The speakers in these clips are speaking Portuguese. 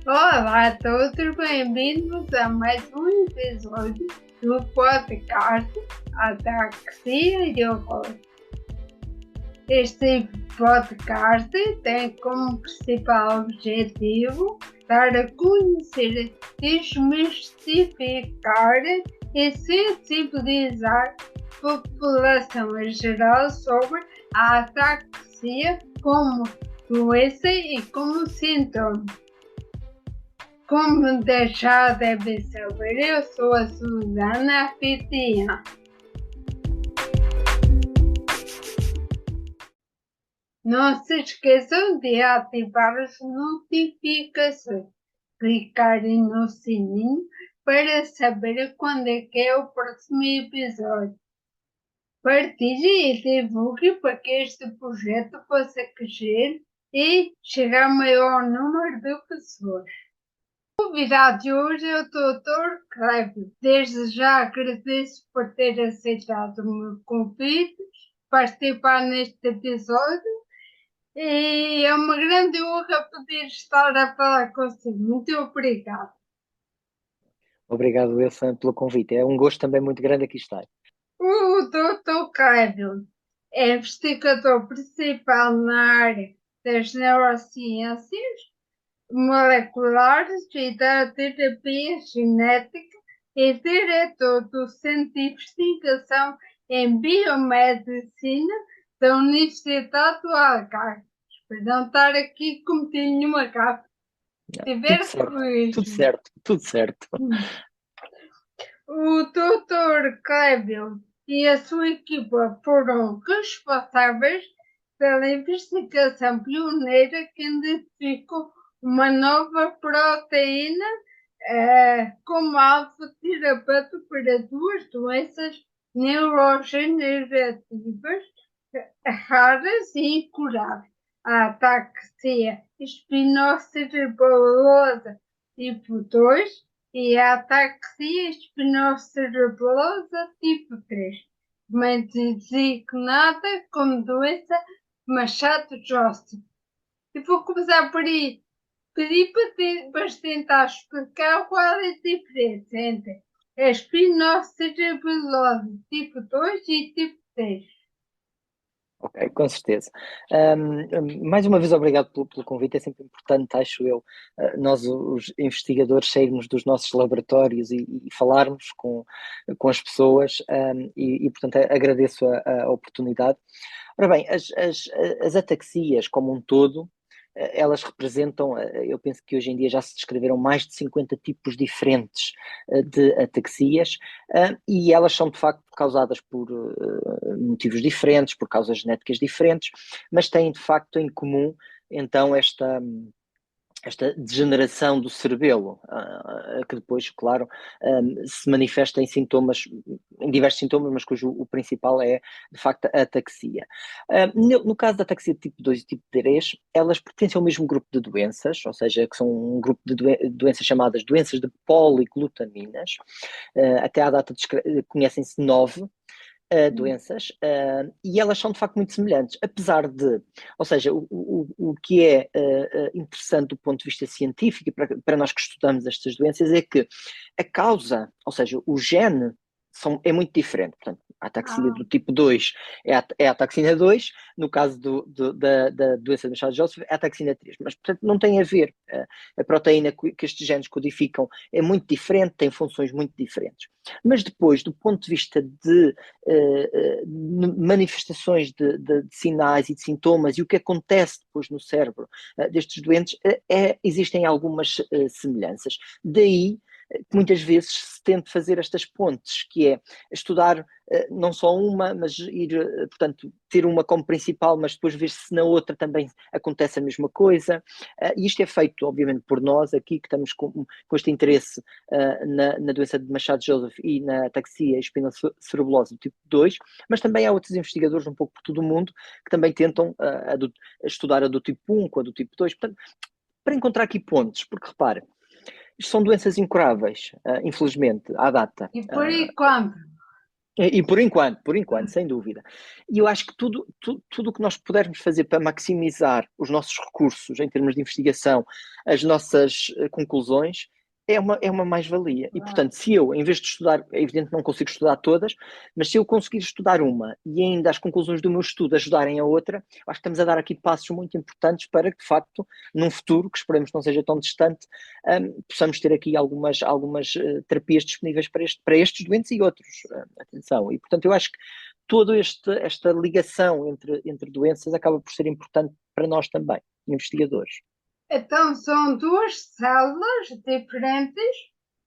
Olá a todos, bem-vindos a mais um episódio do podcast Ataxia e Horror. Este podcast tem como principal objetivo dar a conhecer, desmistificar e sensibilizar a população em geral sobre a ataxia como doença e como sintoma. Como já deve saber, eu sou a Susana Fitinha. Não se esqueçam de ativar as notificações, clicarem no sininho para saber quando é que é o próximo episódio. Partilhem e divulguem para que este projeto possa crescer e chegar ao maior número de pessoas. O convidado de hoje é o Dr. Clébio. Desde já agradeço por ter aceitado o meu convite para participar neste episódio e é uma grande honra poder estar a falar consigo. Muito obrigada. Obrigado, Wilson, pelo convite. É um gosto também muito grande aqui estar. O Dr. Clébio é investigador principal na área das neurociências moleculares e da terapia genética e diretor do Centro de Investigação em Biomedicina da Universidade do Algarve. Espero não estar aqui cometendo nenhuma gafe. Tudo Tiver certo, tudo coragem. certo, tudo certo. O Dr. Clébio e a sua equipa foram responsáveis pela investigação pioneira que identificou uma nova proteína como alvo terapêutico para duas doenças neurodegenerativas raras e incuráveis: a ataxia espinocerebellosa tipo 2 e a ataxia espinocerebellosa tipo 3, também designada como doença Machado-Joseph. E vou começar por aí. Pedi para tentar explicar qual é a diferença entre a espinocerebellosa tipo 2 e tipo 3. Ok, com certeza. Mais uma vez, obrigado pelo convite. É sempre importante, acho eu, nós, os investigadores, sairmos dos nossos laboratórios e falarmos com as pessoas, portanto, agradeço a oportunidade. Ora bem, as ataxias como um todo, elas representam, eu penso que hoje em dia já se descreveram mais de 50 tipos diferentes de ataxias, e elas são de facto causadas por motivos diferentes, por causas genéticas diferentes, mas têm de facto em comum então esta degeneração do cerebelo, que depois, claro, se manifesta em sintomas, em diversos sintomas, mas cujo o principal é, de facto, a ataxia. No caso da ataxia tipo 2 e tipo 3, elas pertencem ao mesmo grupo de doenças, ou seja, que são um grupo de doenças chamadas doenças de poliglutaminas. Até à data conhecem-se 9 doenças, e elas são de facto muito semelhantes, apesar de, ou seja, o que é interessante do ponto de vista científico, para nós que estudamos estas doenças, é que a causa, ou seja, o gene é muito diferente. Portanto, a ataxia do tipo 2 é a ataxina 2, no caso da doença de Machado-Joseph é a ataxina 3, mas portanto não tem a ver. A proteína que estes genes codificam é muito diferente, tem funções muito diferentes. Mas depois, do ponto de vista de manifestações de sinais e de sintomas e o que acontece depois no cérebro destes doentes, existem algumas semelhanças. Daí que muitas vezes se tente fazer estas pontes, que é estudar não só uma, mas ir, portanto, ter uma como principal, mas depois ver se na outra também acontece a mesma coisa. E isto é feito, obviamente, por nós aqui, que estamos com este interesse na doença de Machado-Joseph e na ataxia espinocerebellosa do tipo 2, mas também há outros investigadores um pouco por todo o mundo que também tentam estudar a do tipo 1 com a do tipo 2, portanto, para encontrar aqui pontos, porque repare, isto são doenças incuráveis, infelizmente, à data. E por enquanto? E por enquanto, sem dúvida. E eu acho que tudo o que nós pudermos fazer para maximizar os nossos recursos em termos de investigação, as nossas conclusões, é uma mais-valia. E, portanto, se eu, em vez de estudar, é evidente que não consigo estudar todas, mas se eu conseguir estudar uma e ainda as conclusões do meu estudo ajudarem a outra, acho que estamos a dar aqui passos muito importantes para que, de facto, num futuro, que esperemos que não seja tão distante, possamos ter aqui algumas terapias disponíveis para estes doentes e outros. Atenção. E, portanto, eu acho que toda esta ligação entre doenças acaba por ser importante para nós também, investigadores. Então, são duas células diferentes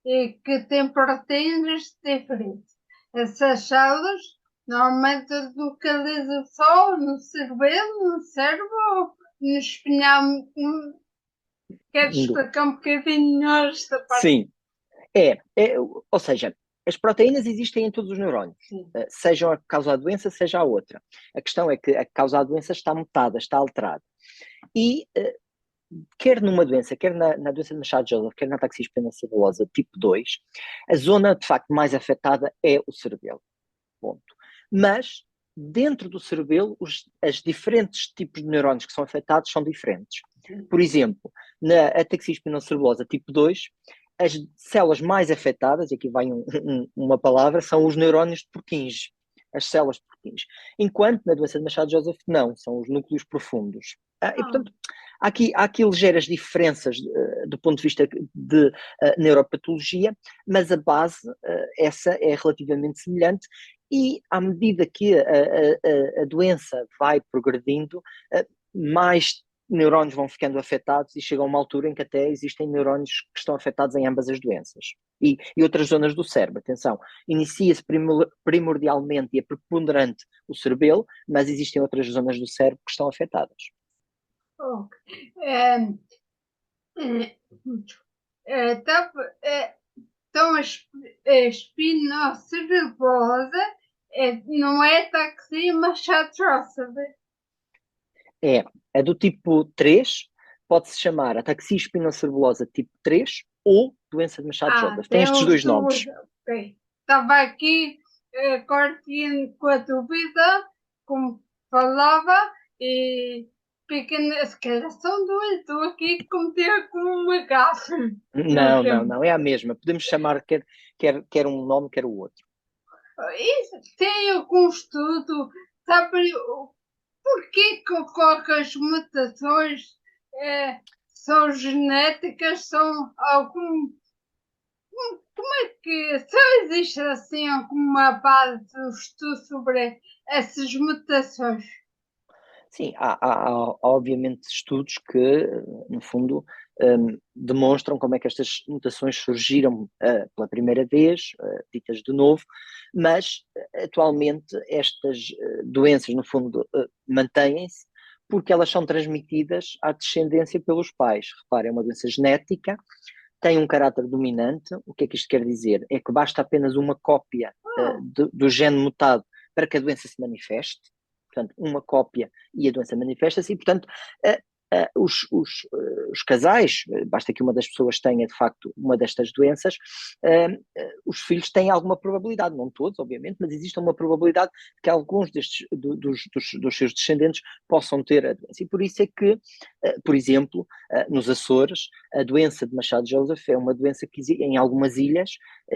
e que têm proteínas diferentes. Essas células normalmente localizam só no cerebelo, no cérebro ou no espinhal. Queres explicar um bocadinho melhor esta parte? Sim, ou seja, as proteínas existem em todos os neurônios, sejam a que causa a doença, seja a outra. A questão é que a que causa a doença está mutada, está alterada. E quer numa doença, quer na doença de Machado-Joseph, quer na ataxia espinocerebellosa tipo 2, a zona de facto mais afetada é o cerebelo. Ponto. Mas dentro do cerebelo, os diferentes tipos de neurônios que são afetados são diferentes. Por exemplo, na ataxia espinocerebellosa tipo 2, as células mais afetadas, e aqui vai uma palavra, são os neurónios de Purkinje, as células de Purkinje. Enquanto na doença de Machado-Joseph, não, são os núcleos profundos. E, portanto, há aqui ligeiras diferenças do ponto de vista de neuropatologia, mas a base, essa é relativamente semelhante, e à medida que a doença vai progredindo, mais neurónios vão ficando afetados e chega a uma altura em que até existem neurónios que estão afetados em ambas as doenças. E outras zonas do cérebro, atenção, inicia-se primordialmente e é preponderante o cerebelo, mas existem outras zonas do cérebro que estão afetadas. Então, a espinocerebellosa não é ataxia Machado-Joseph? É do tipo 3, pode-se chamar ataxia espinocerebellosa tipo 3 ou doença de Machado-Joseph. Tem estes dois nomes. Okay. Estava aqui agora com a dúvida, como falava, e se calhar são dois, estou aqui cometer com uma gafe. Não, é a mesma. Podemos chamar quer um nome, quer o outro. Isso tem algum estudo, sabe porquê que ocorrem as mutações? São genéticas, são algum. Como é que só existe assim alguma base de estudo sobre essas mutações? Sim, há obviamente estudos que, no fundo, demonstram como é que estas mutações surgiram pela primeira vez, ditas de novo, mas atualmente estas doenças, no fundo, mantêm-se porque elas são transmitidas à descendência pelos pais. Reparem, é uma doença genética, tem um caráter dominante. O que é que isto quer dizer? É que basta apenas uma cópia do gene mutado para que a doença se manifeste. Portanto, uma cópia e a doença manifesta-se, e, portanto, os casais, basta que uma das pessoas tenha, de facto, uma destas doenças, os filhos têm alguma probabilidade, não todos, obviamente, mas existe uma probabilidade de que alguns dos seus descendentes possam ter a doença. E por isso é que, por exemplo, nos Açores, a doença de Machado-Joseph é uma doença que em algumas ilhas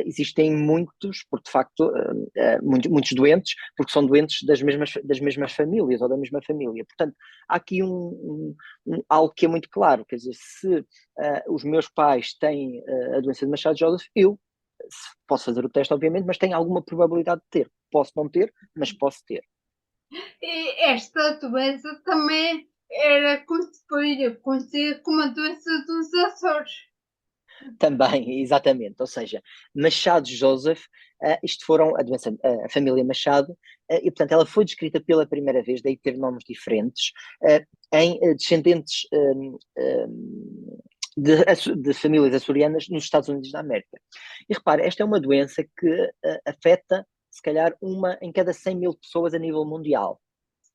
existem muitos, porque de facto, muitos doentes, porque são doentes das mesmas famílias ou da mesma família. Portanto, há aqui algo que é muito claro, quer dizer, se os meus pais têm a doença de Machado-Joseph, eu posso fazer o teste, obviamente, mas tenho alguma probabilidade de ter. Posso não ter, mas posso ter. E esta doença também era conhecida como a doença dos Açores. Também, exatamente, ou seja, Machado-Joseph, isto foram a família Machado, e portanto ela foi descrita pela primeira vez, daí ter nomes diferentes, em descendentes de famílias açorianas nos Estados Unidos da América. E repare, esta é uma doença que afeta, se calhar, uma em cada 100 mil pessoas a nível mundial.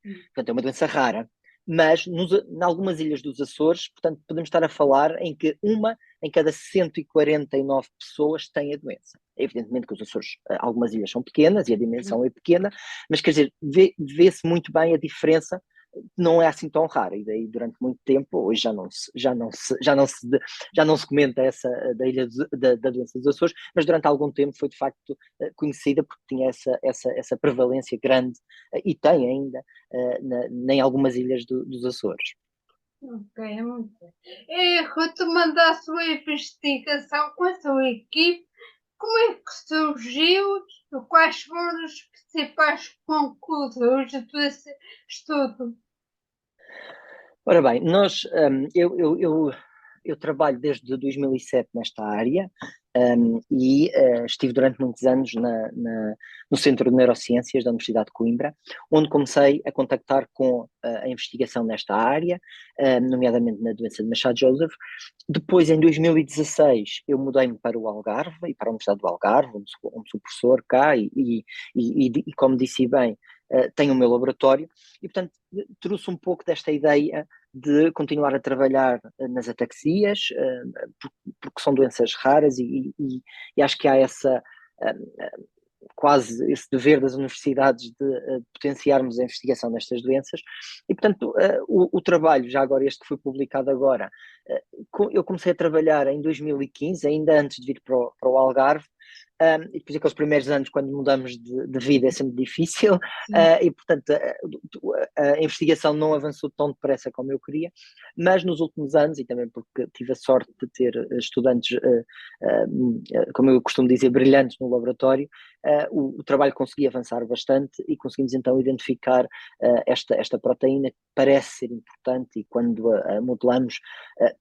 Portanto, é uma doença rara. mas em algumas ilhas dos Açores, portanto, podemos estar a falar em que uma em cada 149 pessoas tem a doença. Evidentemente que os Açores, algumas ilhas são pequenas e a dimensão é pequena, mas quer dizer, vê-se muito bem a diferença, não é assim tão rara, e daí durante muito tempo, hoje já não se comenta essa da ilha da doença dos Açores, mas durante algum tempo foi de facto conhecida porque tinha essa prevalência grande, e tem ainda, em algumas ilhas dos Açores. Ok, muito bem. E retomando a sua investigação com a sua equipe, como é que surgiu e quais foram as principais conclusões desse estudo? Ora bem, eu trabalho desde 2007 nesta área, e estive durante muitos anos no Centro de Neurociências da Universidade de Coimbra, onde comecei a contactar com a investigação nesta área, nomeadamente na doença de Machado-Joseph. Depois, em 2016, eu mudei-me para o Algarve e para a Universidade do Algarve, onde sou professor cá e como disse bem, tenho o meu laboratório e, portanto, trouxe um pouco desta ideia de continuar a trabalhar nas ataxias, porque são doenças raras e acho que há quase esse dever das universidades de potenciarmos a investigação nestas doenças e, portanto, o trabalho, já agora este que foi publicado agora, eu comecei a trabalhar em 2015, ainda antes de vir para o Algarve, e depois aqueles primeiros anos quando mudamos de vida é sempre difícil, e portanto a investigação não avançou tão depressa como eu queria, mas nos últimos anos, e também porque tive a sorte de ter estudantes, como eu costumo dizer, brilhantes no laboratório, o trabalho conseguia avançar bastante e conseguimos então identificar esta proteína que parece ser importante e quando a modelamos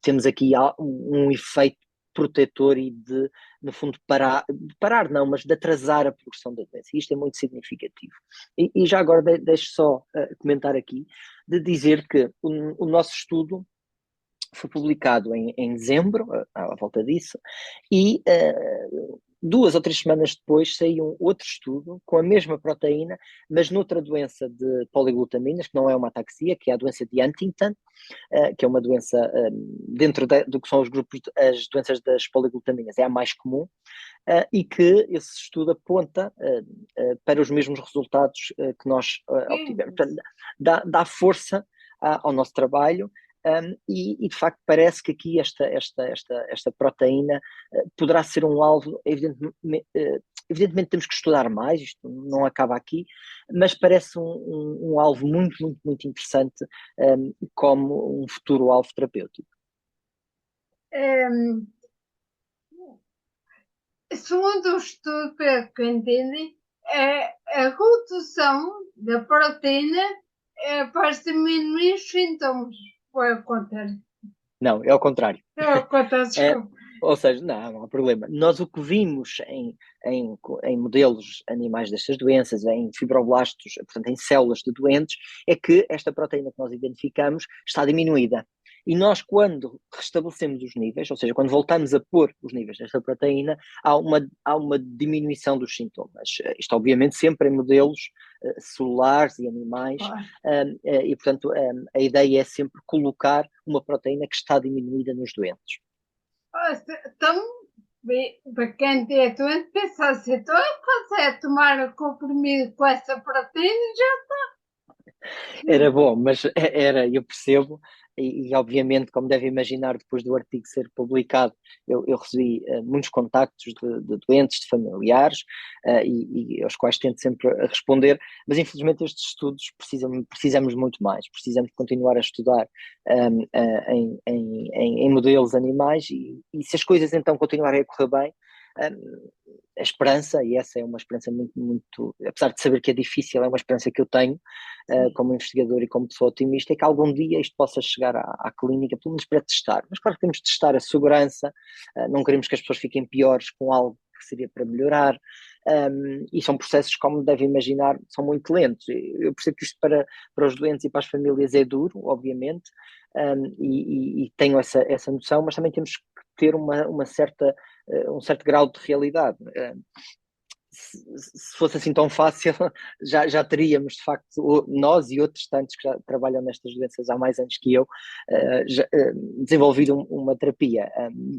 temos aqui um efeito protetor e de, no fundo, parar não, mas de atrasar a progressão da doença. E isto é muito significativo. E já agora deixo só comentar aqui, de dizer que o nosso estudo foi publicado em dezembro, à volta disso, e 2 ou 3 semanas depois saiu outro estudo com a mesma proteína, mas noutra doença de poliglutaminas, que não é uma ataxia, que é a doença de Huntington, que é uma doença dentro do que são os grupos, as doenças das poliglutaminas, é a mais comum, e que esse estudo aponta para os mesmos resultados que nós obtivemos. Portanto, dá força ao nosso trabalho. E de facto parece que aqui esta proteína poderá ser um alvo, evidentemente temos que estudar mais, isto não acaba aqui, mas parece um alvo muito, muito, muito interessante, como um futuro alvo terapêutico. Segundo o estudo, pelo que entendi, a redução da proteína para diminuir os sintomas. Ou é o contrário? Não, é ao contrário. É o contrário, desculpa. Ou seja, não há problema. Nós o que vimos em modelos animais destas doenças, em fibroblastos, portanto em células de doentes, é que esta proteína que nós identificamos está diminuída. E nós, quando restabelecemos os níveis, ou seja, quando voltamos a pôr os níveis desta proteína, há uma diminuição dos sintomas. Isto, obviamente, sempre em modelos celulares e animais, e, portanto, a ideia é sempre colocar uma proteína que está diminuída nos doentes. Então, para quem é doente, pensa assim, então eu fazer tomar o comprimido com essa proteína já. Era bom, mas eu percebo, e obviamente, como deve imaginar, depois do artigo ser publicado, eu recebi muitos contactos de doentes, de familiares, e aos quais tento sempre a responder, mas infelizmente estes estudos precisamos muito mais, precisamos continuar a estudar em modelos animais, e se as coisas então continuarem a correr bem, a esperança, e essa é uma esperança muito, muito, apesar de saber que é difícil, é uma esperança que eu tenho como investigador e como pessoa otimista, é que algum dia isto possa chegar à clínica, pelo menos para testar. Mas claro que temos de testar a segurança, não queremos que as pessoas fiquem piores com algo que seria para melhorar, e são processos, como deve imaginar, são muito lentos. Eu percebo que isto para os doentes e para as famílias é duro, obviamente, e tenho essa noção, mas também temos que ter um certo grau de realidade. se fosse assim tão fácil, já teríamos, de facto, nós e outros tantos que já trabalham nestas doenças há mais anos que eu, desenvolvido uma terapia.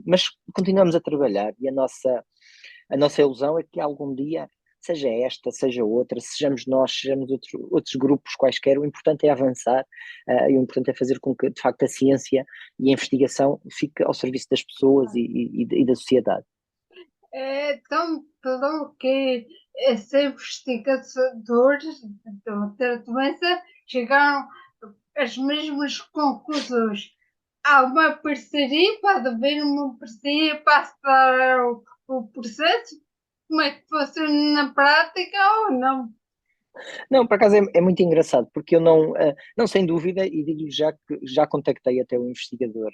Mas continuamos a trabalhar e a nossa ilusão é que algum dia, seja esta, seja outra, sejamos nós, sejamos outros grupos quaisquer, o importante é avançar, e o importante é fazer com que, de facto, a ciência e a investigação fique ao serviço das pessoas e da sociedade. Então, pelo que esses investigadores de outra doença chegaram às mesmas conclusões. Há uma parceria, pode haver uma parceria para acelerar o processo? Como é que funciona na prática ou não? Não, por acaso é muito engraçado, porque eu não sem dúvida, e digo já que já contactei até o investigador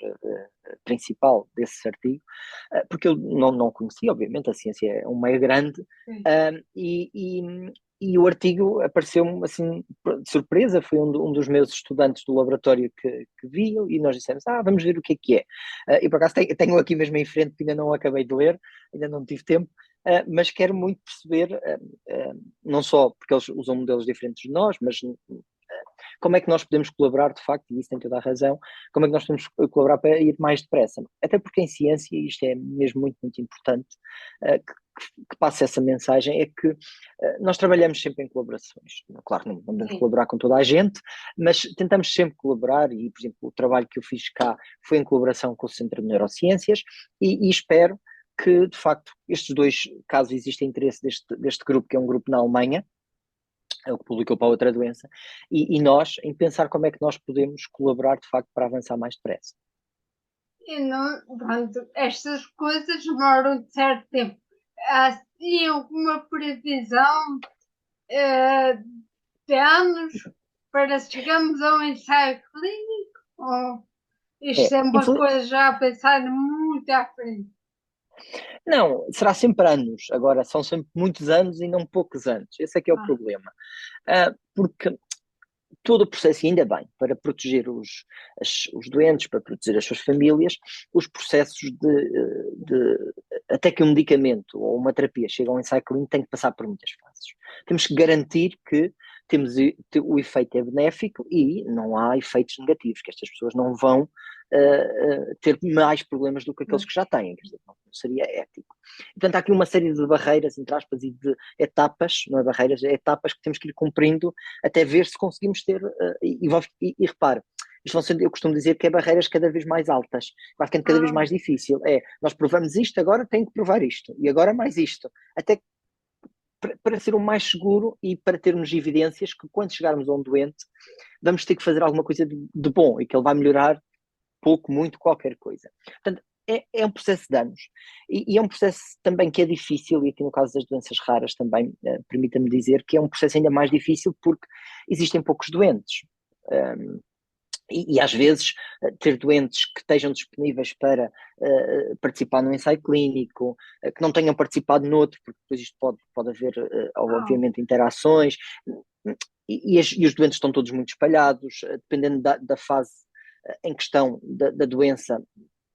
principal desse artigo, porque eu não conhecia, obviamente, a ciência é um meio grande, e o artigo apareceu-me assim de surpresa, foi um dos meus estudantes do laboratório que viu, e nós dissemos, vamos ver o que é. E por acaso tenho aqui mesmo em frente, que ainda não acabei de ler, ainda não tive tempo, mas quero muito perceber, não só porque eles usam modelos diferentes de nós, mas como é que nós podemos colaborar, de facto, e isso tem toda a razão, como é que nós podemos colaborar para ir mais depressa. Até porque em ciência, e isto é mesmo muito, muito importante, que passe essa mensagem, é que nós trabalhamos sempre em colaborações. Claro, não podemos colaborar com toda a gente, mas tentamos sempre colaborar, e, por exemplo, o trabalho que eu fiz cá foi em colaboração com o Centro de Neurociências, e espero que, de facto, estes dois casos existe interesse deste grupo, que é um grupo na Alemanha, é o que publicou para outra doença, e nós, em pensar como é que nós podemos colaborar, de facto, para avançar mais depressa. E não, pronto, estas coisas demoram de certo tempo. Há sim alguma previsão de anos para chegarmos a um ensaio clínico? Ou isto é uma coisa já a pensar muito à frente? Não, será sempre anos. Agora, são sempre muitos anos e não poucos anos. Esse é que é o problema. Porque todo o processo, e ainda bem, para proteger os doentes, para proteger as suas famílias, os processos até que um medicamento ou uma terapia chegue ao ensaio clínico tem que passar por muitas fases. Temos que garantir que o efeito é benéfico e não há efeitos negativos, que estas pessoas não vão ter mais problemas do que aqueles que já têm, quer dizer, não seria ético. Portanto, há aqui uma série de barreiras, entre aspas, e de etapas, não é barreiras, é etapas que temos que ir cumprindo até ver se conseguimos ter, e repare, isto vão ser, eu costumo dizer que é barreiras cada vez mais altas, vai ficando cada vez mais difícil, nós provamos isto, agora tenho que provar isto, e agora mais isto, até para ser o mais seguro e para termos evidências que quando chegarmos a um doente, vamos ter que fazer alguma coisa de bom e que ele vai melhorar pouco, muito, qualquer coisa. Portanto, é um processo de anos. E é um processo também que é difícil, e aqui no caso das doenças raras também, permita-me dizer que é um processo ainda mais difícil porque existem poucos doentes. E às vezes ter doentes que estejam disponíveis para participar num ensaio clínico, que não tenham participado noutro, porque depois isto pode haver, obviamente, interações, e os doentes estão todos muito espalhados, dependendo da fase em questão da doença,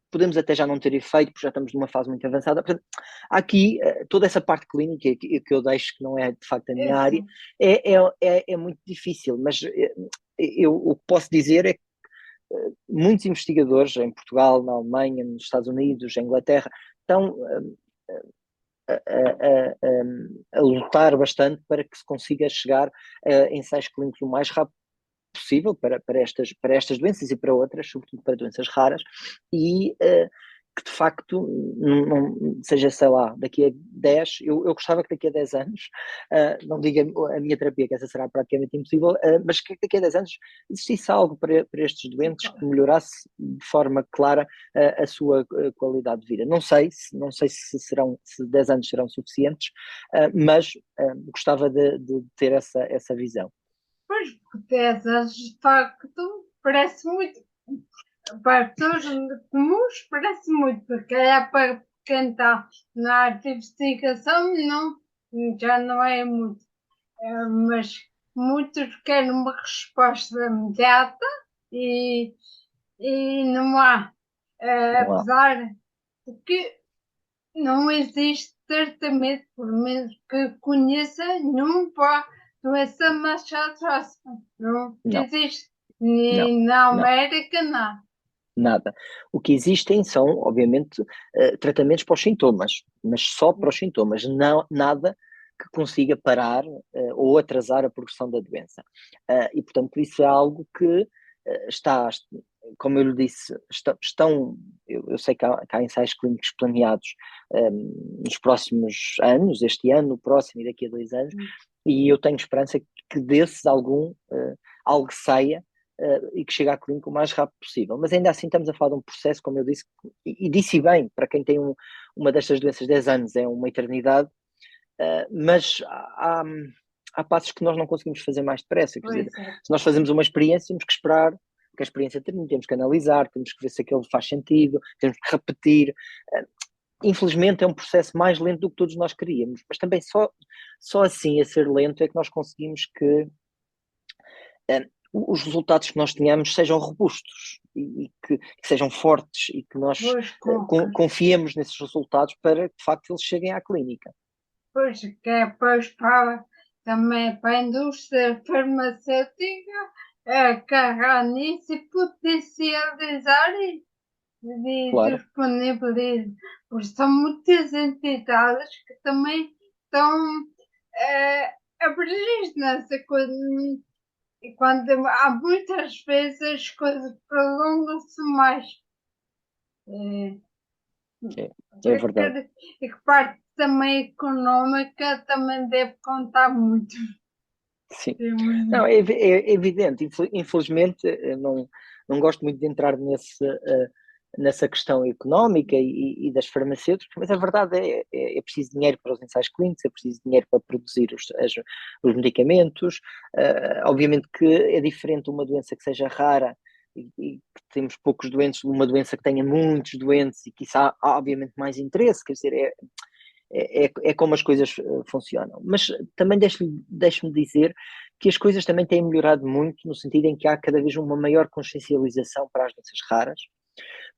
podemos até já não ter efeito, porque já estamos numa fase muito avançada. Portanto, aqui, toda essa parte clínica que eu deixo, que não é de facto a minha área, é muito difícil, mas o que posso dizer é que muitos investigadores em Portugal, na Alemanha, nos Estados Unidos, em Inglaterra, estão a lutar bastante para que se consiga chegar a ensaios clínicos o mais rápido possível para estas doenças e para outras, sobretudo para doenças raras, e que de facto não seja, sei lá, daqui a 10, eu gostava que daqui a 10 anos, não diga a minha terapia, que essa será praticamente impossível, mas que daqui a 10 anos existisse algo para estes doentes que melhorasse de forma clara a sua qualidade de vida. Não sei se 10 anos serão suficientes, mas gostava de ter essa visão. Pois, porque 10 anos de facto parece muito. Para pessoas comuns parece muito, porque para quem está na área de investigação já não é muito. Mas muitos querem uma resposta imediata e não há. Apesar de que não existe certamente, por menos que conheça, nenhuma doença Machado não Não, existe. não, Nem na não. América, não. Nada. O que existem são, obviamente, tratamentos para os sintomas, mas só para os sintomas, não, nada que consiga parar ou atrasar a progressão da doença. E, portanto, isso é algo que está, como eu lhe disse, estão, eu sei que há ensaios clínicos planeados nos próximos anos, este ano, o próximo e daqui a 2 anos, e eu tenho esperança que desses algo saia e que chegue à clínica o mais rápido possível. Mas ainda assim estamos a falar de um processo, como eu disse, e disse bem, para quem tem uma destas doenças, 10 anos é uma eternidade, mas há passos que nós não conseguimos fazer mais depressa. Quer dizer, se nós fazemos uma experiência, temos que esperar que a experiência termine, temos que analisar, temos que ver se aquilo faz sentido, temos que repetir. Infelizmente é um processo mais lento do que todos nós queríamos, mas também só assim, a ser lento, é que nós conseguimos que os resultados que nós tenhamos sejam robustos e que sejam fortes e que nós confiemos nesses resultados para que de facto eles cheguem à clínica. Pois, que é depois também para a indústria farmacêutica agarrar nisso e potencializar e Claro. disponibilizar. Porque são muitas entidades que também estão a abrir nessa coisa. E quando há muitas vezes as coisas prolongam-se mais. É verdade. E que parte também económica também deve contar muito. Sim. Não, é evidente. Infelizmente, eu não gosto muito de entrar nessa questão económica e das farmacêuticas, mas a verdade é preciso dinheiro para os ensaios clínicos, é preciso dinheiro para produzir os medicamentos. Obviamente que é diferente uma doença que seja rara e que temos poucos doentes, uma doença que tenha muitos doentes e que isso há obviamente mais interesse, quer dizer, é como as coisas funcionam. Mas também deixe-me dizer que as coisas também têm melhorado muito no sentido em que há cada vez uma maior consciencialização para as doenças raras,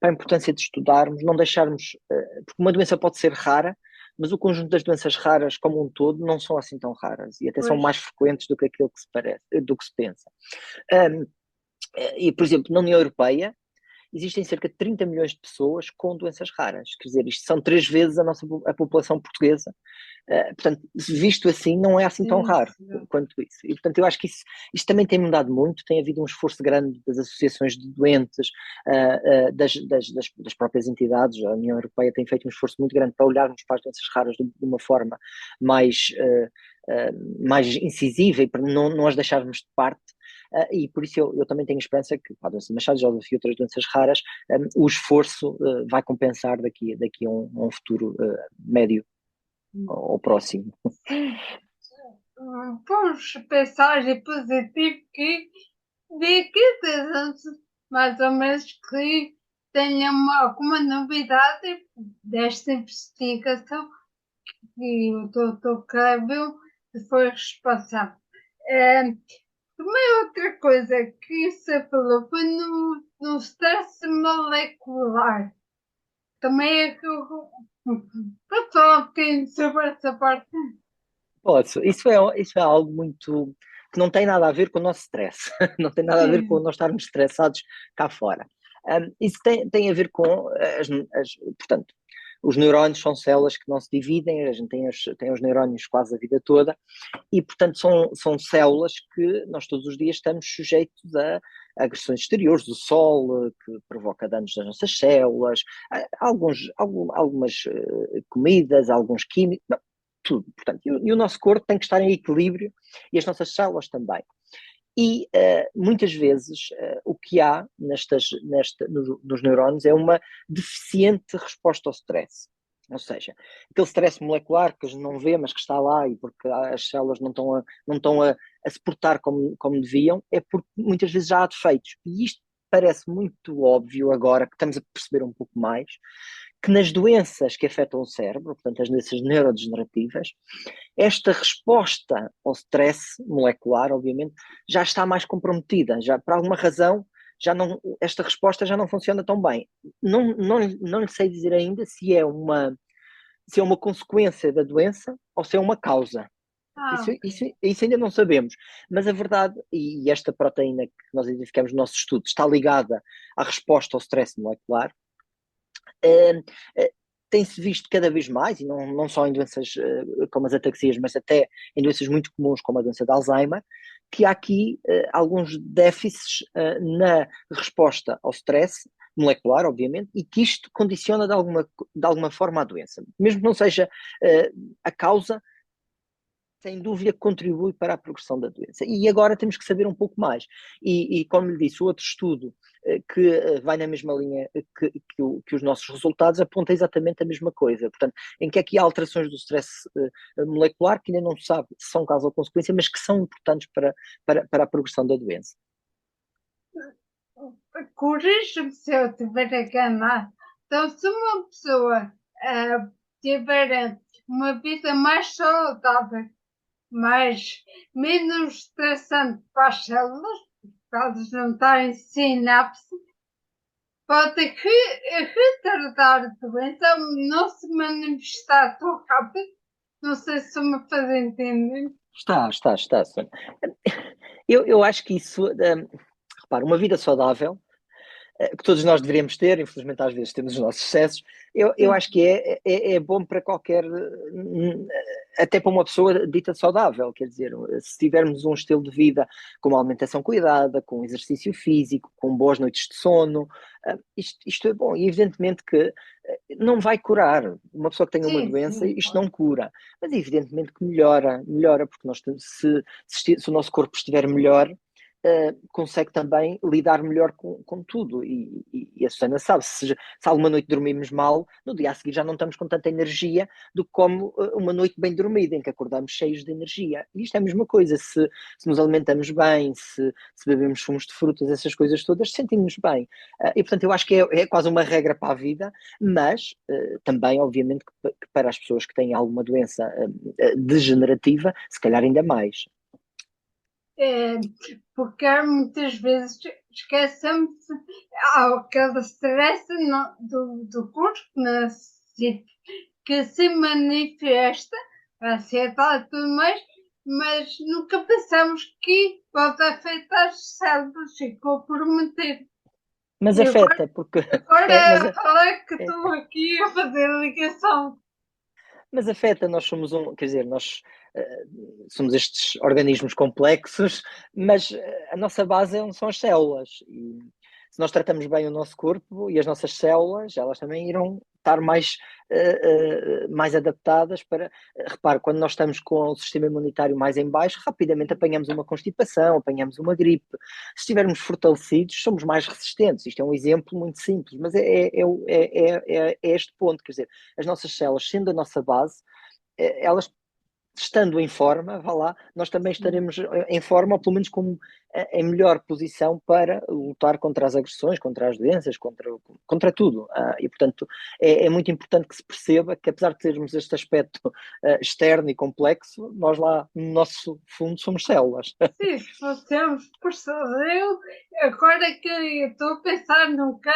para a importância de estudarmos, não deixarmos, porque uma doença pode ser rara, mas o conjunto das doenças raras como um todo não são assim tão raras e até são mais frequentes do que aquilo que se parece, do que se pensa. E, por exemplo, na União Europeia, existem cerca de 30 milhões de pessoas com doenças raras. Quer dizer, isto são 3 vezes a população portuguesa. Portanto, visto assim, não é assim tão raro quanto isso. E, portanto, eu acho que isso também tem mudado muito. Tem havido um esforço grande das associações de doentes, das próprias entidades. A União Europeia tem feito um esforço muito grande para olharmos para as doenças raras de uma forma mais incisiva e para não as deixarmos de parte. E por isso eu também tenho esperança que a doença de Machado e outras doenças raras, o esforço vai compensar daqui a um futuro médio ou próximo. Vamos pensar em positivo que daqui a 10 anos, mais ou menos, que tenha alguma novidade desta investigação que o Dr. Cléber foi responsável. Também outra coisa que você falou foi no stress molecular. Também é que eu vou falar um bocadinho sobre essa parte. Posso. Isso é algo muito que não tem nada a ver com o nosso stress, não tem nada a ver com nós estarmos estressados cá fora. Isso tem a ver com portanto, os neurónios são células que não se dividem, a gente tem os neurónios quase a vida toda, e portanto são células que nós todos os dias estamos sujeitos a agressões exteriores do sol, que provoca danos nas nossas células, algumas comidas, alguns químicos, não, tudo. Portanto, e o nosso corpo tem que estar em equilíbrio e as nossas células também. E muitas vezes o que há nos neurónios é uma deficiente resposta ao stress. Ou seja, aquele stress molecular que a gente não vê, mas que está lá e porque as células não estão a se portar como deviam, é porque muitas vezes já há defeitos. E isto parece muito óbvio agora que estamos a perceber um pouco mais, que nas doenças que afetam o cérebro, portanto as doenças neurodegenerativas, esta resposta ao stress molecular, obviamente, já está mais comprometida, já por alguma razão esta resposta já não funciona tão bem. Não lhe sei dizer ainda se é se é uma consequência da doença ou se é uma causa. Isso, Ok. isso, isso ainda não sabemos, mas a verdade, e esta proteína que nós identificamos no nosso estudo, está ligada à resposta ao stress molecular. eh, eh, Tem-se visto cada vez mais, e não só em doenças como as ataxias, mas até em doenças muito comuns como a doença de Alzheimer, que há aqui alguns déficits na resposta ao stress molecular, obviamente, e que isto condiciona de alguma forma a doença. Mesmo que não seja a causa, sem dúvida contribui para a progressão da doença. E agora temos que saber um pouco mais. E como lhe disse, o outro estudo que vai na mesma linha que os nossos resultados aponta exatamente a mesma coisa. Portanto, em que aqui há alterações do stress molecular que ainda não se sabe se são causa ou consequência, mas que são importantes para a progressão da doença. Corrija-me se eu estiver enganado. Então, se uma pessoa tiver uma vida mais saudável, mais menos estressante para as células, para elas não estarem sinapse, pode retardar a doença, não se manifestar tão rápido. Não sei se me faz entender. Está, Sônia. Eu acho que isso, repara, uma vida saudável que todos nós deveríamos ter, infelizmente às vezes temos os nossos excessos, eu Sim, acho que é bom para qualquer, até para uma pessoa dita saudável, quer dizer, se tivermos um estilo de vida com uma alimentação cuidada, com exercício físico, com boas noites de sono, isto é bom, e evidentemente que não vai curar, uma pessoa que tenha uma doença, sim. isto não cura, mas evidentemente que melhora, porque se o nosso corpo estiver melhor, consegue também lidar melhor com tudo. E a Susana sabe, se alguma noite dormimos mal, no dia a seguir já não estamos com tanta energia do que como uma noite bem dormida, em que acordamos cheios de energia. E isto é a mesma coisa, se nos alimentamos bem, se bebemos sumos de frutas, essas coisas todas, sentimos bem. E portanto eu acho que é quase uma regra para a vida, mas também, obviamente, que para as pessoas que têm alguma doença degenerativa, se calhar ainda mais. É, porque muitas vezes esquecemos aquele stress do corpo que se manifesta, a ansiedade e tudo mais, mas nunca pensamos que pode afetar as células e comprometer. Mas E agora, afeta, porque. É, mas, agora falar que é, estou aqui a fazer a ligação. Mas afeta, nós somos quer dizer, nós somos estes organismos complexos, mas a nossa base são as células. E se nós tratamos bem o nosso corpo e as nossas células, elas também irão estar mais adaptadas para. Repare, quando nós estamos com o sistema imunitário mais em baixo, rapidamente apanhamos uma constipação, apanhamos uma gripe. Se estivermos fortalecidos, somos mais resistentes. Isto é um exemplo muito simples, mas é este ponto, quer dizer, as nossas células, sendo a nossa base, elas estando em forma, vá lá, nós também estaremos em forma, ou pelo menos em melhor posição para lutar contra as agressões, contra as doenças, contra tudo. E, portanto, é muito importante que se perceba que, apesar de termos este aspecto externo e complexo, nós lá, no nosso fundo, somos células. Sim, se fossemos por sozinho, agora que eu estou a pensar nunca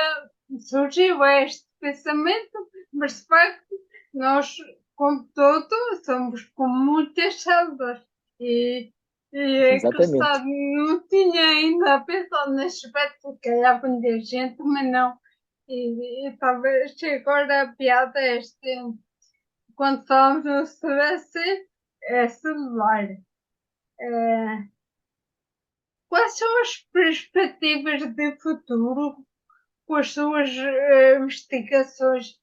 surgiu este pensamento, mas de facto nós, como todo, somos com muitas células e, e é Exatamente. engraçado, não tinha ainda pensado nesse aspecto, que calhar muita gente, mas não. E talvez agora a piada é este, quando falamos no stress, é celular. É, quais são as perspectivas de futuro com as suas investigações?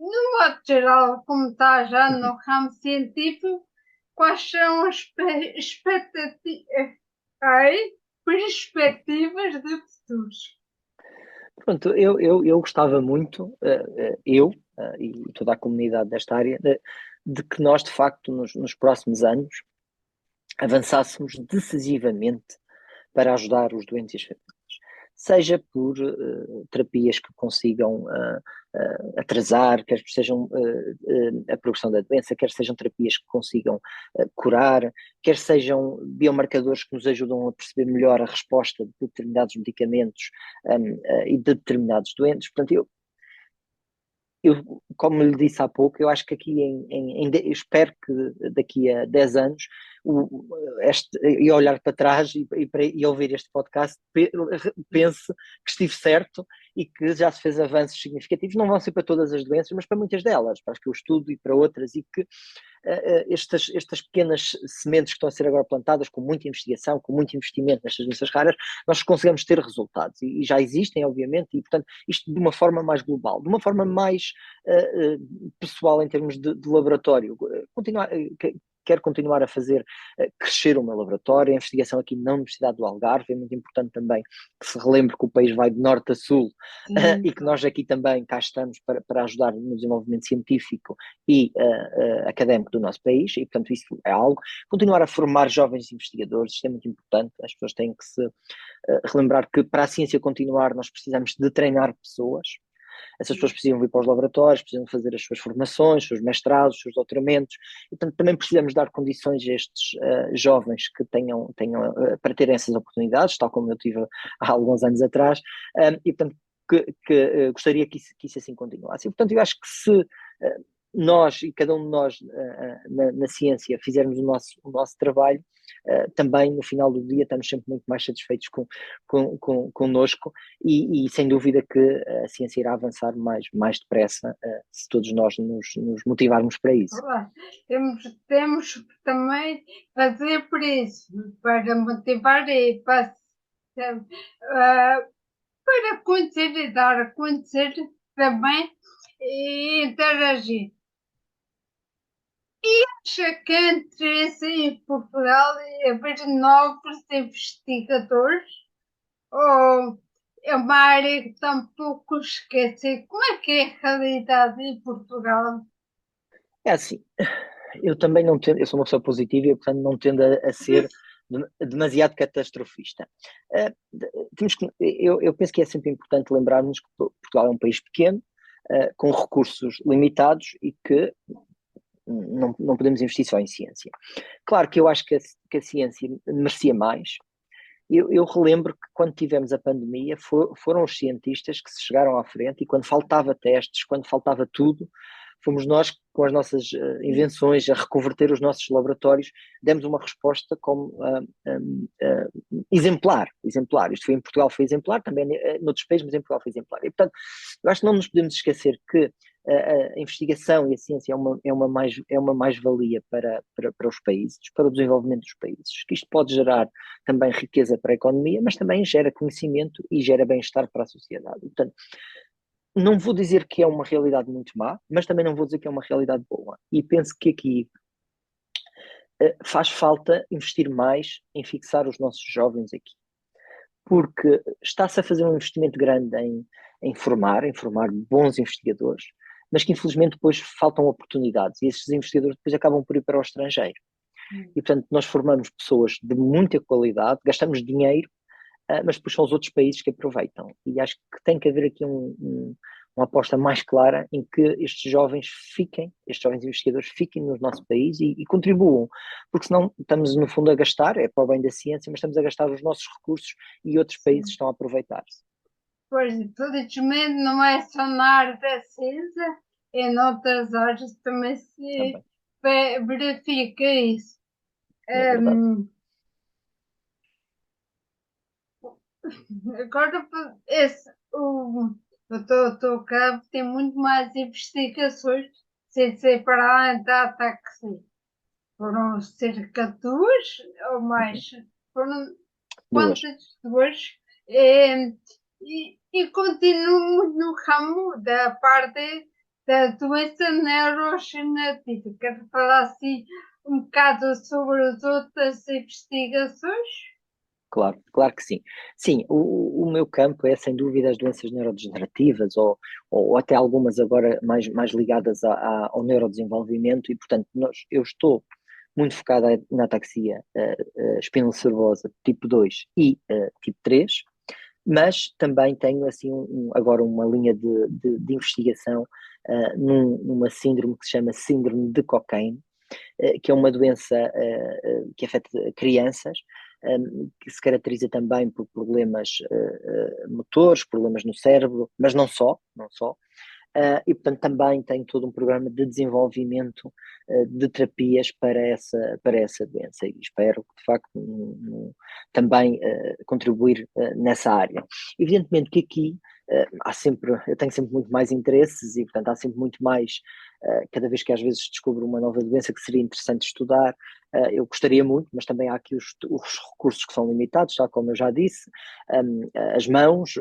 No modo geral, como está já no ramo científico, quais são as perspectivas de futuros? Pronto, eu gostava muito, e toda a comunidade desta área, de que nós, de facto, nos próximos anos, avançássemos decisivamente para ajudar os doentes e as famílias. Seja por terapias que consigam atrasar, quer sejam a progressão da doença, quer sejam terapias que consigam curar, quer sejam biomarcadores que nos ajudam a perceber melhor a resposta de determinados medicamentos e de determinados doentes. Portanto, como lhe disse há pouco, eu acho que aqui eu espero que daqui a 10 anos e olhar para trás e ouvir este podcast pense que estive certo e que já se fez avanços significativos, não vão ser para todas as doenças, mas para muitas delas, para as que eu estudo e para outras, e que estas pequenas sementes que estão a ser agora plantadas com muita investigação, com muito investimento nestas doenças raras, nós conseguimos ter resultados e já existem, obviamente, e portanto isto de uma forma mais global, de uma forma mais pessoal em termos de laboratório, quero continuar a fazer crescer o meu laboratório, a investigação aqui na Universidade do Algarve, é muito importante também que se relembre que o país vai de norte a sul e que nós aqui também cá estamos para ajudar no desenvolvimento científico e académico do nosso país, e portanto isso é algo. Continuar a formar jovens investigadores, isto é muito importante, as pessoas têm que se relembrar que para a ciência continuar nós precisamos de treinar pessoas. Essas pessoas precisam vir para os laboratórios, precisam fazer as suas formações, os seus mestrados, os seus doutoramentos, e portanto também precisamos dar condições a estes jovens que tenham para terem essas oportunidades, tal como eu tive há alguns anos atrás, e portanto gostaria que isso assim continuasse. E portanto eu acho que se nós e cada um de nós na ciência fizermos o nosso trabalho, também no final do dia estamos sempre muito mais satisfeitos connosco e sem dúvida que a ciência irá avançar mais depressa se todos nós nos motivarmos para isso. Olá. Temos também fazer por isso, para motivar e para conhecer e dar a conhecer também e interagir. E acha que há interesse em Portugal em haver novos investigadores? Ou é uma área que está um pouco esquecida? Como é que é a realidade em Portugal? É assim, eu também não tendo, eu sou uma pessoa positiva e portanto não tendo a ser demasiado catastrofista. Eu penso que é sempre importante lembrarmos que Portugal é um país pequeno, com recursos limitados e que não podemos investir só em ciência. Claro que eu acho que a ciência merecia mais. Eu relembro que quando tivemos a pandemia foram os cientistas que se chegaram à frente e quando faltava testes, quando faltava tudo, fomos nós com as nossas invenções a reconverter os nossos laboratórios, demos uma resposta como exemplar. Isto foi em Portugal, foi exemplar, também noutros países, mas em Portugal foi exemplar. E portanto, eu acho que não nos podemos esquecer que a investigação e a ciência é uma mais-valia para os países, para o desenvolvimento dos países, que isto pode gerar também riqueza para a economia, mas também gera conhecimento e gera bem-estar para a sociedade. E, portanto, não vou dizer que é uma realidade muito má, mas também não vou dizer que é uma realidade boa. E penso que aqui faz falta investir mais em fixar os nossos jovens aqui. Porque está-se a fazer um investimento grande em formar bons investigadores, mas que infelizmente depois faltam oportunidades e esses investigadores depois acabam por ir para o estrangeiro. E portanto nós formamos pessoas de muita qualidade, gastamos dinheiro, mas depois são os outros países que aproveitam. E acho que tem que haver aqui uma aposta mais clara em que estes jovens investigadores fiquem no nosso país e contribuam, porque senão estamos no fundo a gastar, é para o bem da ciência, mas estamos a gastar os nossos recursos e outros países estão a aproveitar-se. Pois, felizmente não é só na área da ciência, em outras áreas também se verifica isso. É verdade. Agora, eu estou cá, tem muito mais investigações, sem ser para além da taxi. Foram cerca de duas ou mais. Foram quantas? Duas? E continuo muito no ramo da parte da doença neurogenética. Quero falar assim um bocado sobre as outras investigações? Claro que sim. Sim, o meu campo é sem dúvida as doenças neurodegenerativas ou até algumas agora mais ligadas ao neurodesenvolvimento e, portanto, eu estou muito focada na ataxia espinocerebrosa tipo 2 e tipo 3, mas também tenho assim agora uma linha de investigação numa síndrome que se chama síndrome de Cockayne, que é uma doença que afeta crianças, que se caracteriza também por problemas motores, problemas no cérebro, mas não só, e portanto também tem todo um programa de desenvolvimento de terapias para essa doença e espero que de facto também contribuir nessa área. Evidentemente que aqui eu tenho sempre muito mais interesses e portanto há sempre muito mais, cada vez que às vezes descubro uma nova doença que seria interessante estudar, eu gostaria muito, mas também há aqui os recursos que são limitados, tal como eu já disse, as mãos,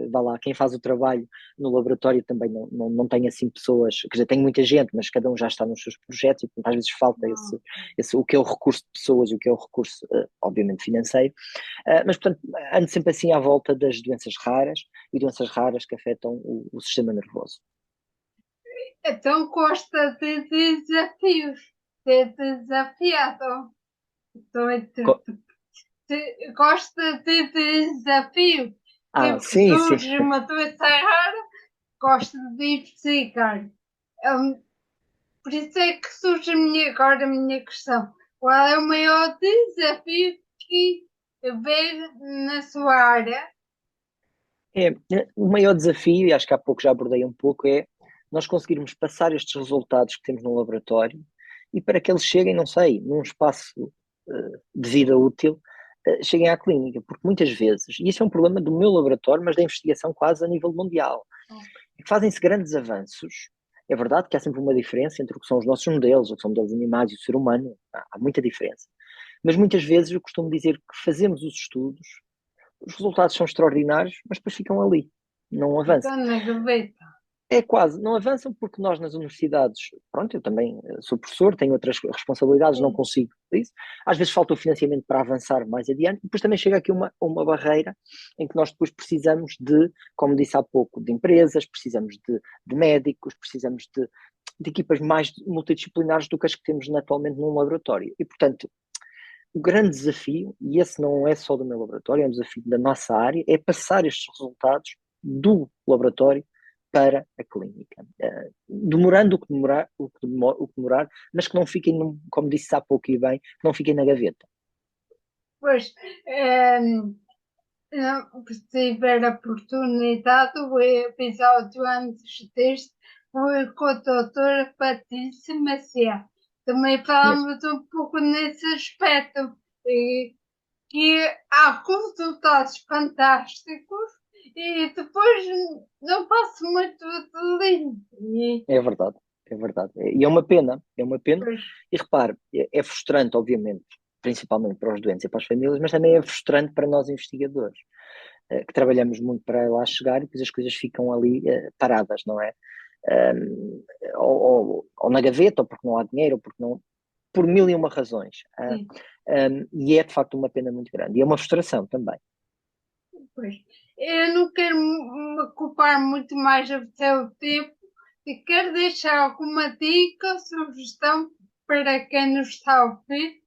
vá lá, quem faz o trabalho no laboratório também não tem assim pessoas, quer dizer, tem muita gente, mas cada um já está nos seus projetos e portanto, às vezes falta o que é o recurso de pessoas e o que é o recurso, obviamente, financeiro. Mas, portanto, ando sempre assim à volta das doenças raras e doenças raras que afetam o sistema nervoso. Então gosta de desafios, de desafiado. Co- Gosta de desafio. Ah, Tipo, sim, sim. surge uma doença rara, gosta de investigar. Por isso é que surge agora a minha questão. Qual é o maior desafio que vê na sua área? O maior desafio, e acho que há pouco já abordei um pouco, é nós conseguirmos passar estes resultados que temos no laboratório e para que eles cheguem, não sei, num espaço de vida útil, cheguem à clínica, porque muitas vezes, e isso é um problema do meu laboratório, mas da investigação quase a nível mundial, é que fazem-se grandes avanços. É verdade que há sempre uma diferença entre o que são os nossos modelos, o que são modelos animais e o ser humano, há muita diferença. Mas muitas vezes eu costumo dizer que fazemos os estudos, os resultados são extraordinários, mas depois ficam ali, não avançam. Então, na gaveta. É quase, não avançam porque nós nas universidades, pronto, eu também sou professor, tenho outras responsabilidades, não consigo isso. Às vezes falta o financiamento para avançar mais adiante, e depois também chega aqui uma barreira em que nós depois precisamos de, como disse há pouco, de empresas, precisamos de médicos, precisamos de equipas mais multidisciplinares do que as que temos atualmente num laboratório. E, portanto, o grande desafio, e esse não é só do meu laboratório, é um desafio da nossa área, é passar estes resultados do laboratório para a clínica. Demorando o que demorar, mas que não fiquem, como disse há pouco e bem, que não fiquem na gaveta. Pois, se tiver a oportunidade, o episódio antes deste foi com a doutora Patrícia Maciel. Também Conheço. falamos um pouco nesse aspecto, e, que há resultados fantásticos e depois não passo muito de linha. É verdade, é verdade. E é uma pena. Pois, E repare, é frustrante, obviamente, principalmente para os doentes e para as famílias, mas também é frustrante para nós investigadores, que trabalhamos muito para lá chegar e depois as coisas ficam ali paradas, não é? Ou na gaveta, ou porque não há dinheiro, ou porque não. Por mil e uma razões. sim, E é de facto uma pena muito grande. E é uma frustração também. pois. Eu não quero me ocupar muito mais do seu tempo e quero deixar alguma dica ou sugestão para quem nos está a ouvir.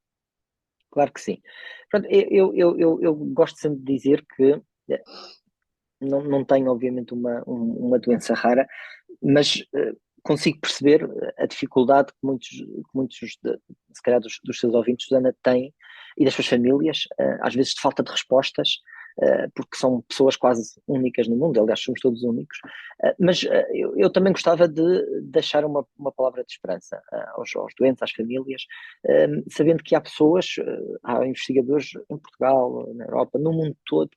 Claro que sim. Pronto, eu gosto sempre de dizer que não tenho, obviamente, uma doença rara, mas consigo perceber a dificuldade que muitos se calhar, dos seus ouvintes, Susana, têm e das suas famílias, às vezes de falta de respostas, porque são pessoas quase únicas no mundo, aliás, somos todos únicos, mas eu também gostava de deixar uma palavra de esperança aos doentes, às famílias, sabendo que há pessoas, há investigadores em Portugal, na Europa, no mundo todo,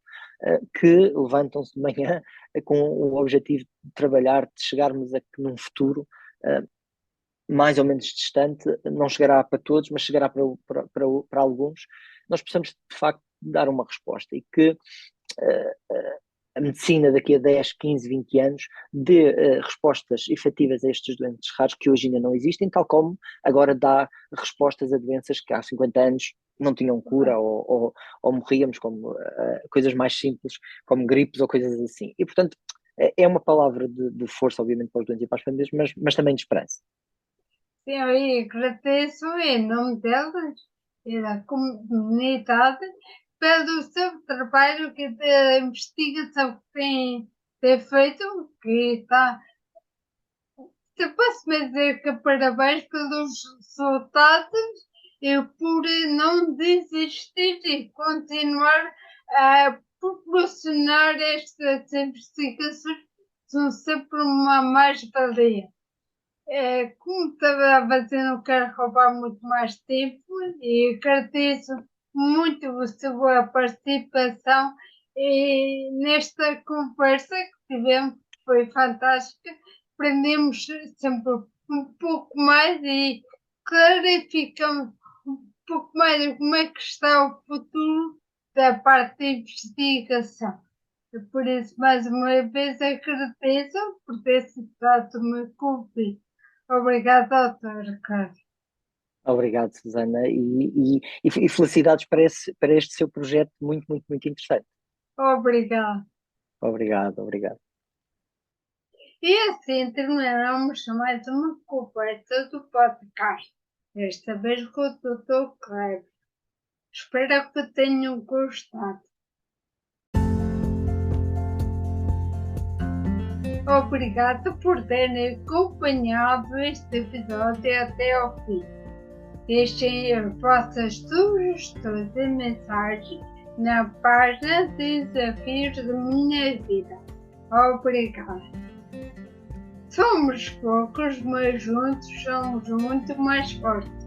que levantam-se de manhã com o objetivo de trabalhar, de chegarmos a que num futuro mais ou menos distante, não chegará para todos, mas chegará para alguns, nós possamos de facto dar uma resposta e que a medicina daqui a 10, 15, 20 anos dê respostas efetivas a estes doentes raros que hoje ainda não existem, tal como agora dá respostas a doenças que há 50 anos não tinham cura ou morríamos, como coisas mais simples, como gripes ou coisas assim. E, portanto, é uma palavra de força, obviamente, para os doentes e para as famílias, mas também de esperança. Sim, eu agradeço em nome delas e da comunidade pelo seu trabalho que de investigação que tem feito, que está. Se posso dizer que parabéns pelos resultados e por não desistir e continuar a proporcionar estas investigações são sempre uma mais-valia. Como estava a fazer, não quero roubar muito mais tempo e agradeço muito a sua participação nesta conversa que tivemos, foi fantástica. Aprendemos sempre um pouco mais e clarificamos um pouco mais como é que está o futuro da parte de investigação. Por isso, mais uma vez, agradeço por ter aceitado o meu convite. Obrigada, doutora Carlos. Obrigado, Susana, e felicidades para este seu projeto muito, muito, muito interessante. Obrigada. Obrigado, obrigado. E assim terminamos mais uma conversa do podcast, desta vez com o Dr. Kleber. Espero que tenham gostado. Obrigada por terem acompanhado este episódio até ao fim. Deixem as vossas sugestões e mensagens na página Desafios da Minha Vida. Obrigada. Somos poucos, mas juntos somos muito mais fortes.